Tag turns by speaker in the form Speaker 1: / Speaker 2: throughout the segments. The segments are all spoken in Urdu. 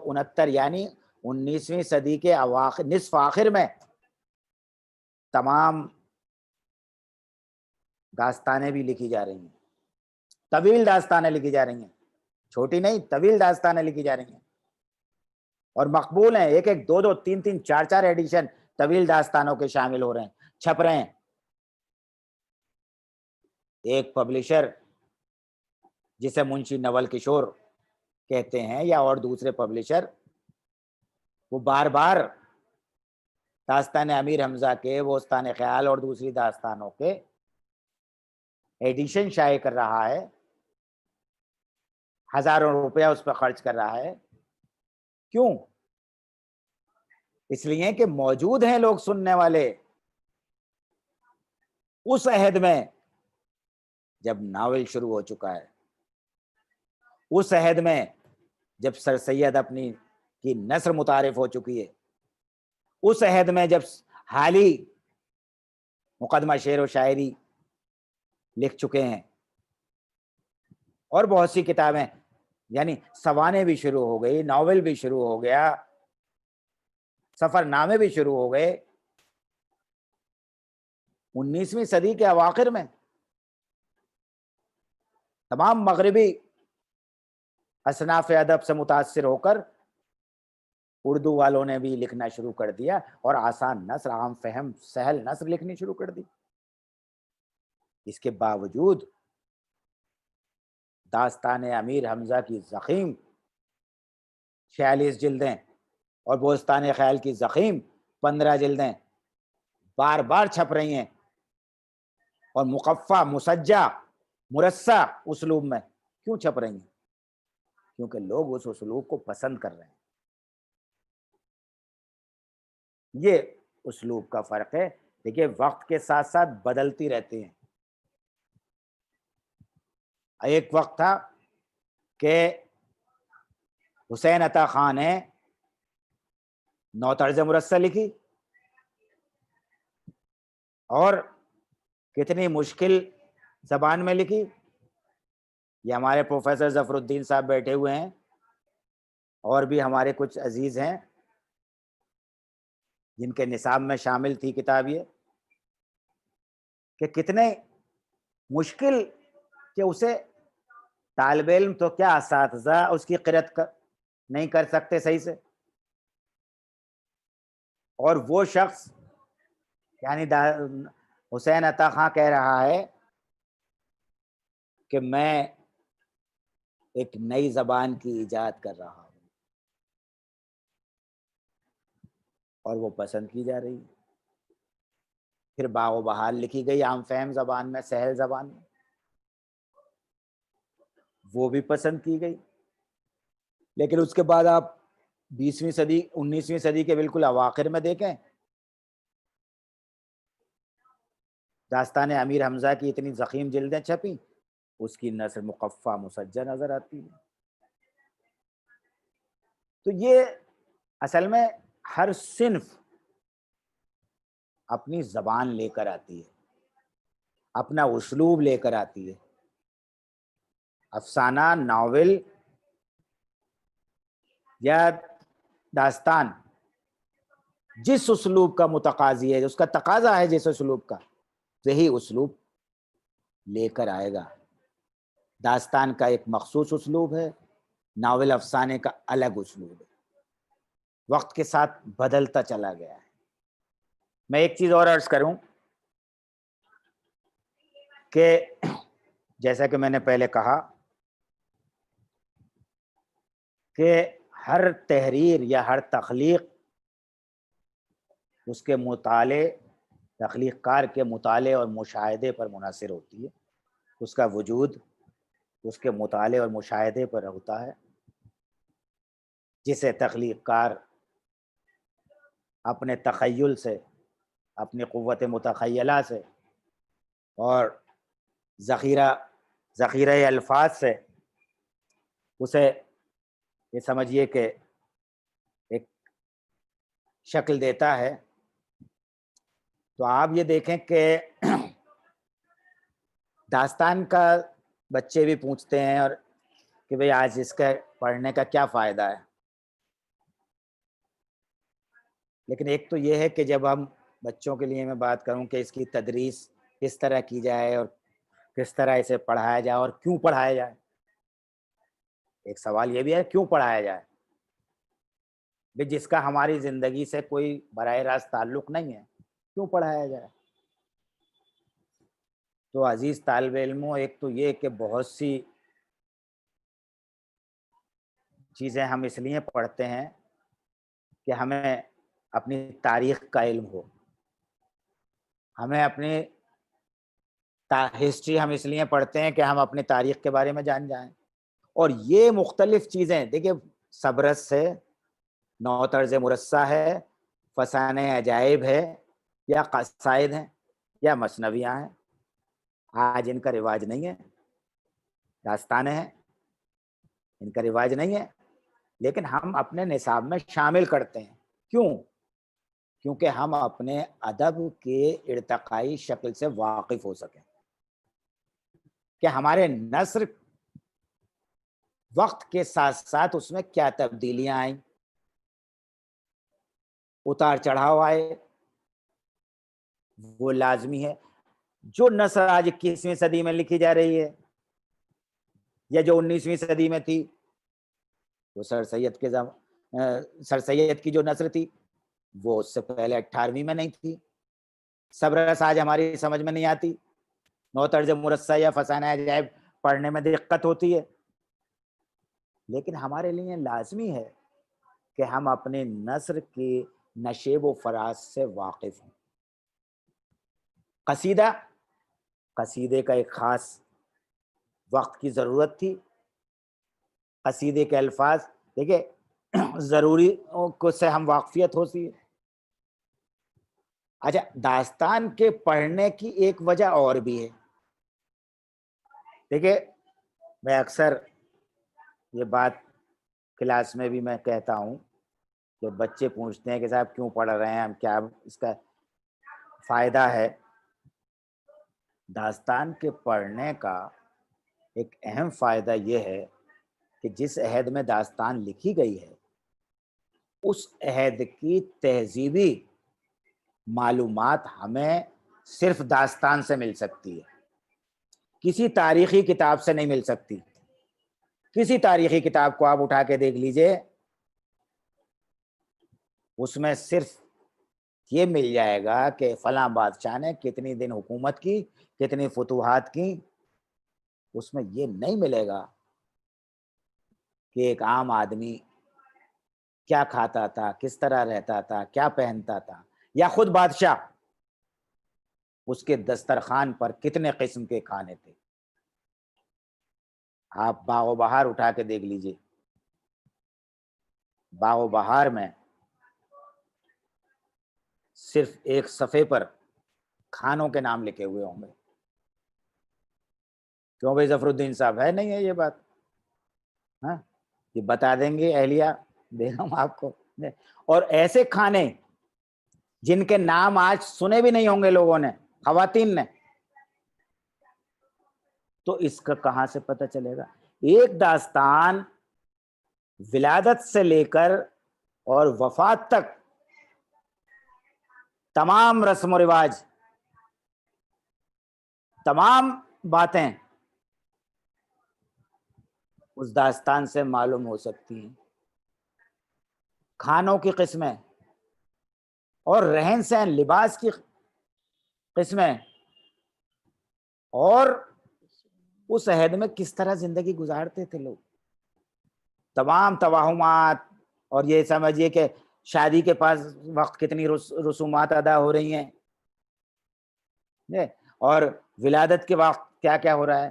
Speaker 1: 1969 یعنی 19ویں صدی کے اواخر نصف آخر میں تمام داستانیں بھی لکھی جا رہی ہیں، طویل داستانیں لکھی جا رہی ہیں، چھوٹی نہیں، طویل داستانیں لکھی جا رہی ہیں اور مقبول ہیں. ایک ایک، دو دو، تین تین، چار چار ایڈیشن طویل داستانوں کے شامل ہو رہے ہیں، چھپ رہے ہیں. ایک پبلشر جسے منشی نول کشور کہتے ہیں یا اور دوسرے پبلشر، وہ بار بار داستان امیر حمزہ کے، بوستان خیال اور دوسری داستانوں کے ایڈیشن شائع کر رہا ہے، ہزاروں روپیہ اس پہ خرچ کر رہا ہے. کیوں؟ اس لیے کہ موجود ہیں لوگ سننے والے. اس عہد میں جب ناول شروع ہو چکا ہے، اس عہد میں جب سر سید اپنی کی نثر متعارف ہو چکی ہے، اس عہد میں جب حالی مقدمہ شعر و شاعری لکھ چکے ہیں اور بہت سی کتابیں، یعنی سوانح بھی شروع ہو گئی، ناول بھی شروع ہو گیا، سفر نامے بھی شروع ہو گئے. 19ویں صدی کے اواخر میں تمام مغربی اصناف ادب سے متاثر ہو کر اردو والوں نے بھی لکھنا شروع کر دیا اور آسان نثر، عام فہم، سہل نثر لکھنی شروع کر دی. اس کے باوجود داستان امیر حمزہ کی ضخیم 46 جلدیں اور بوستان خیال کی ضخیم 15 جلدیں بار بار چھپ رہی ہیں اور مقفع، مسجع، مرصع اسلوب میں. کیوں چھپ رہی ہیں؟ کیونکہ لوگ اس اسلوب کو پسند کر رہے ہیں. یہ اسلوب کا فرق ہے. دیکھیے وقت کے ساتھ ساتھ بدلتی رہتی ہیں. ایک وقت تھا کہ حسین عطا خان نے نو طرز مرصع لکھی اور کتنی مشکل زبان میں لکھی. یہ ہمارے پروفیسر ظفر الدین صاحب بیٹھے ہوئے ہیں اور بھی ہمارے کچھ عزیز ہیں جن کے نصاب میں شامل تھی کتاب یہ، کہ کتنے مشکل کہ اسے طالب علم تو کیا اساتذہ اس کی قرأت نہیں کر سکتے صحیح سے، اور وہ شخص یعنی حسین عطا خان کہہ رہا ہے کہ میں ایک نئی زبان کی ایجاد کر رہا ہوں اور وہ پسند کی جا رہی ہے. پھر باغ و بہار لکھی گئی عام فہم زبان میں، سہل زبان میں، وہ بھی پسند کی گئی. لیکن اس کے بعد آپ 20ویں صدی 19ویں صدی کے بالکل اواخر میں دیکھیں، داستان امیر حمزہ کی اتنی ضخیم جلدیں چھپیں، اس کی نثر مقفع، مسجع نظر آتی ہے. تو یہ اصل میں ہر صنف اپنی زبان لے کر آتی ہے، اپنا اسلوب لے کر آتی ہے. افسانہ، ناول یا داستان جس اسلوب کا متقاضی ہے، اس کا تقاضا ہے جس اسلوب کا، وہی اسلوب لے کر آئے گا. داستان کا ایک مخصوص اسلوب ہے، ناول افسانے کا الگ اسلوب ہے، وقت کے ساتھ بدلتا چلا گیا ہے. میں ایک چیز اور عرض کروں کہ جیسا کہ میں نے پہلے کہا کہ ہر تحریر یا ہر تخلیق اس کے مطالعے، تخلیق کار کے مطالعے اور مشاہدے پر منحصر ہوتی ہے. اس کا وجود اس کے مطالعے اور مشاہدے پر ہوتا ہے، جسے تخلیق کار اپنے تخیل سے، اپنی قوت متخیلہ سے اور ذخیرہ الفاظ سے اسے یہ سمجھیے کہ ایک شکل دیتا ہے. تو آپ یہ دیکھیں کہ داستان کا بچے بھی پوچھتے ہیں اور کہ بھئی آج اس کا پڑھنے کا کیا فائدہ ہے. لیکن ایک تو یہ ہے کہ جب ہم بچوں کے لیے میں بات کروں کہ اس کی تدریس کس طرح کی جائے اور کس طرح اسے پڑھایا جائے اور کیوں پڑھایا جائے، ایک سوال یہ بھی ہے کیوں پڑھایا جائے بھی جس کا ہماری زندگی سے کوئی براہ راست تعلق نہیں ہے، کیوں پڑھایا جائے؟ تو عزیز طالب علموں، ایک تو یہ کہ بہت سی چیزیں ہم اس لیے پڑھتے ہیں کہ ہمیں اپنی تاریخ کا علم ہو، ہمیں اپنی ہسٹری ہم اس لیے پڑھتے ہیں کہ ہم اپنی تاریخ کے بارے میں جان جائیں. اور یہ مختلف چیزیں دیکھیے، صبرس ہے، نو طرز مرصع ہے، فسانہ عجائب ہے، یا قصائد ہیں، یا مثنویاں ہیں. آج ان کا رواج نہیں ہے، داستانیں ہیں، ان کا رواج نہیں ہے، لیکن ہم اپنے نصاب میں شامل کرتے ہیں. کیوں؟ کیونکہ ہم اپنے ادب کے ارتقائی شکل سے واقف ہو سکیں، کہ ہمارے نثر وقت کے ساتھ ساتھ اس میں کیا تبدیلیاں آئیں، اتار چڑھاؤ آئے، وہ لازمی ہے. جو نثر آج 21ویں صدی میں لکھی جا رہی ہے یا جو 19ویں صدی میں تھی، وہ سر سید کی جو نثر تھی وہ اس سے پہلے 18ویں میں نہیں تھی. صبرس آج ہماری سمجھ میں نہیں آتی، نو طرز مرصع یا فسانہ عجائب پڑھنے میں دقت ہوتی ہے، لیکن ہمارے لیے لازمی ہے کہ ہم اپنے نثر کی نشیب و فراز سے واقف ہوں. قصیدے کا ایک خاص وقت کی ضرورت تھی. قصیدے کے الفاظ دیکھیں ضروری کو سے ہم واقفیت ہوتی ہے. اچھا، داستان کے پڑھنے کی ایک وجہ اور بھی ہے. دیکھیں، میں اکثر یہ بات کلاس میں بھی میں کہتا ہوں کہ بچے پوچھتے ہیں کہ صاحب کیوں پڑھ رہے ہیں ہم، کیا اس کا فائدہ ہے. داستان کے پڑھنے کا ایک اہم فائدہ یہ ہے کہ جس عہد میں داستان لکھی گئی ہے اس عہد کی تہذیبی معلومات ہمیں صرف داستان سے مل سکتی ہے، کسی تاریخی کتاب سے نہیں مل سکتی. کسی تاریخی کتاب کو آپ اٹھا کے دیکھ لیجئے، اس میں صرف یہ مل جائے گا کہ فلاں بادشاہ نے کتنی دن حکومت کی، کتنی فتوحات کی. اس میں یہ نہیں ملے گا کہ ایک عام آدمی کیا کھاتا تھا، کس طرح رہتا تھا، کیا پہنتا تھا، یا خود بادشاہ اس کے دسترخوان پر کتنے قسم کے کھانے تھے. آپ باغ و بہار اٹھا کے دیکھ لیجئے، باغ و بہار میں صرف ایک صفحے پر کھانوں کے نام لکھے ہوئے ہوں گے. کیوں بھائی ظفر الدین صاحب، ہے نہیں ہے یہ بات؟ ہاں، یہ بتا دیں گے اہلیہ بیگم آپ کو. اور ایسے کھانے جن کے نام آج سنے بھی نہیں ہوں گے لوگوں نے، خواتین نے، تو اس کا کہاں سے پتہ چلے گا؟ ایک داستان ولادت سے لے کر اور وفات تک تمام رسم و رواج، تمام باتیں اس داستان سے معلوم ہو سکتی ہیں. کھانوں کی قسمیں اور رہن سہن، لباس کی قسمیں، اور اس عہد میں کس طرح زندگی گزارتے تھے لوگ، تمام توہمات. اور یہ سمجھیے کہ شادی کے پاس وقت کتنی رسومات ادا ہو رہی ہیں، اور ولادت کے وقت کیا کیا ہو رہا ہے.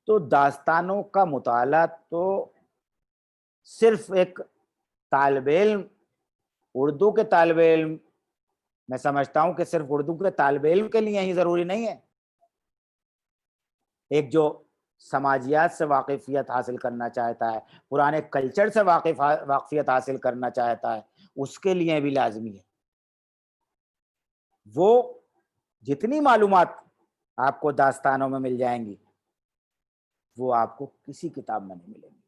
Speaker 1: تو داستانوں کا مطالعہ تو صرف ایک طالب علم، اردو کے طالب علم، میں سمجھتا ہوں کہ صرف اردو کے طالب علم کے لیے ہی ضروری نہیں ہے. ایک جو سماجیات سے واقفیت حاصل کرنا چاہتا ہے، پرانے کلچر سے واقفیت حاصل کرنا چاہتا ہے، اس کے لیے بھی لازمی ہے. وہ جتنی معلومات آپ کو داستانوں میں مل جائیں گی وہ آپ کو کسی کتاب میں نہیں ملیں گی.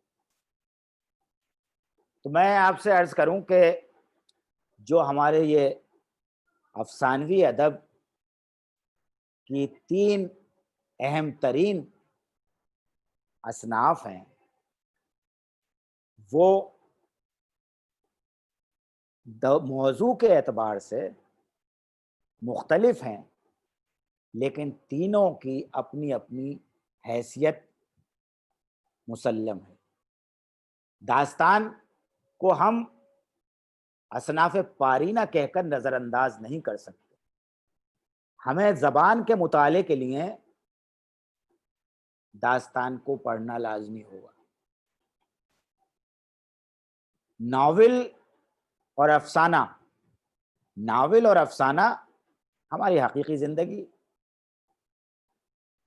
Speaker 1: تو میں آپ سے عرض کروں کہ جو ہمارے یہ افسانوی ادب کی 3 اہم ترین اصناف ہیں، وہ موضوع کے اعتبار سے مختلف ہیں، لیکن تینوں کی اپنی اپنی حیثیت مسلم ہے۔ داستان کو ہم اصناف پارینہ کہہ کر نظر انداز نہیں کر سکتے۔ ہمیں زبان کے مطالعے کے لیے داستان کو پڑھنا لازمی ہوگا۔ ناول اور افسانہ، ناول اور افسانہ ہماری حقیقی زندگی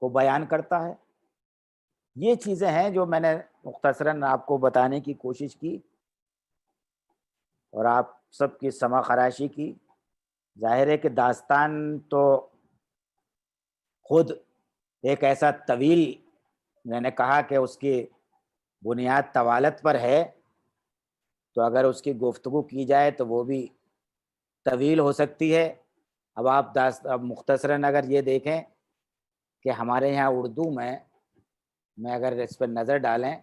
Speaker 1: کو بیان کرتا ہے۔ یہ چیزیں ہیں جو میں نے مختصراً آپ کو بتانے کی کوشش کی اور آپ سب کی سمع خراشی کی۔ ظاہر ہے کہ داستان تو خود ایک ایسا طویل، میں نے کہا کہ اس کی بنیاد طوالت پر ہے، تو اگر اس کی گفتگو کی جائے تو وہ بھی طویل ہو سکتی ہے۔ اب آپ اب مختصراً اگر یہ دیکھیں کہ ہمارے یہاں اردو میں اگر اس پر نظر ڈالیں،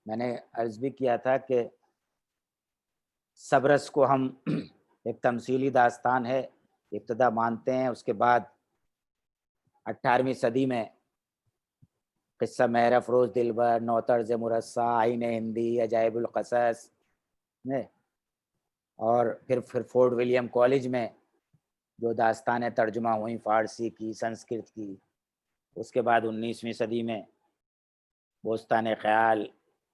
Speaker 1: میں نے عرض بھی کیا تھا کہ صبرس کو ہم ایک تمثیلی داستان ہے ابتدا مانتے ہیں، اس کے بعد 18ویں صدی میں قصہ مہر افروز دلبر، نو طرز مرصع، آئین ہندی، عجائب القصص، اور پھر فورٹ ولیم کالج میں جو داستانیں ترجمہ ہوئیں فارسی کی، سنسکرت کی، اس کے بعد 19ویں صدی میں بوستان خیال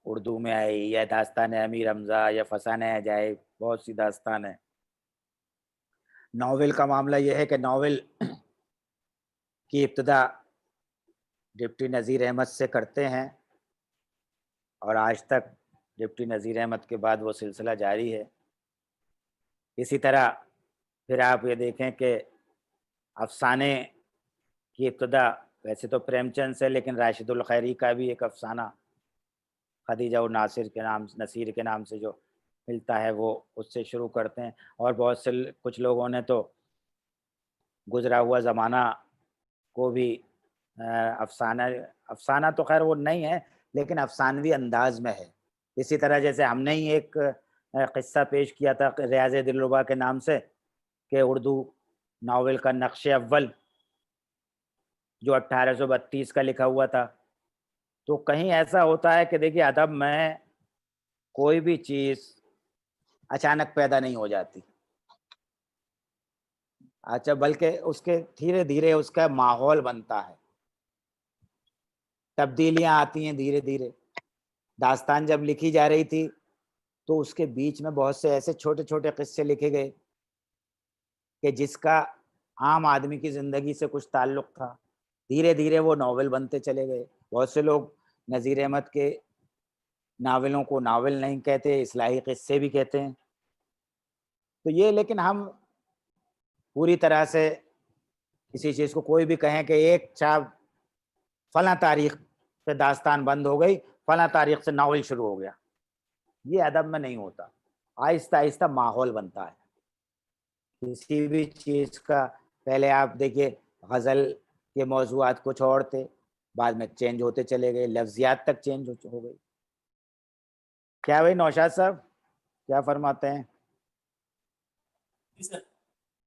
Speaker 1: اردو میں آئی، یا داستان امیر حمزہ، یا فسانہ عجائب، بہت سی داستان ہیں۔ ناول کا معاملہ یہ ہے کہ ناول کی ابتدا ڈپٹی نذیر احمد سے کرتے ہیں، اور آج تک ڈپٹی نذیر احمد کے بعد وہ سلسلہ جاری ہے۔ اسی طرح پھر آپ یہ دیکھیں کہ افسانے کی ابتدا ویسے تو پریم چند سے، لیکن راشد الخیری کا بھی ایک افسانہ خدیجہ و نصیر کے نام سے جو ملتا ہے، وہ اس سے شروع کرتے ہیں۔ اور بہت سے کچھ لوگوں نے تو گزرا ہوا زمانہ کو بھی افسانہ تو خیر وہ نہیں ہے، لیکن افسانوی انداز میں ہے۔ اسی طرح جیسے ہم نے ہی ایک قصہ پیش کیا تھا ریاض دلربا کے نام سے، کہ اردو ناول کا نقش اول جو 1832 کا لکھا ہوا تھا۔ تو کہیں ایسا ہوتا ہے کہ دیکھیے ادب میں کوئی بھی چیز اچانک پیدا نہیں ہو جاتی، اچھا، بلکہ اس کے دھیرے دھیرے اس کا ماحول بنتا ہے، تبدیلیاں آتی ہیں دھیرے دھیرے۔ داستان جب لکھی جا رہی تھی تو اس کے بیچ میں بہت سے ایسے چھوٹے چھوٹے قصے لکھے گئے کہ جس کا عام آدمی کی زندگی سے کچھ تعلق تھا، دھیرے دھیرے وہ ناول بنتے چلے گئے۔ بہت سے لوگ نذیر احمد کے ناولوں کو ناول نہیں کہتے، اصلاحی قصے بھی کہتے ہیں۔ تو یہ، لیکن ہم پوری طرح سے کسی چیز کو کوئی بھی کہیں کہ ایک چھاپ فلاں تاریخ پہ داستان بند ہو گئی، فلاں تاریخ سے ناول شروع ہو گیا، یہ ادب میں نہیں ہوتا۔ آہستہ آہستہ ماحول بنتا ہے کسی بھی چیز کا۔ پہلے آپ دیکھیے غزل کے موضوعات کچھ اور تھے، بعد میں چینج ہوتے چلے گئے، لفظیات تک چینج ہو گئی۔ کیا بھائی نوشاد صاحب کیا فرماتے ہیں؟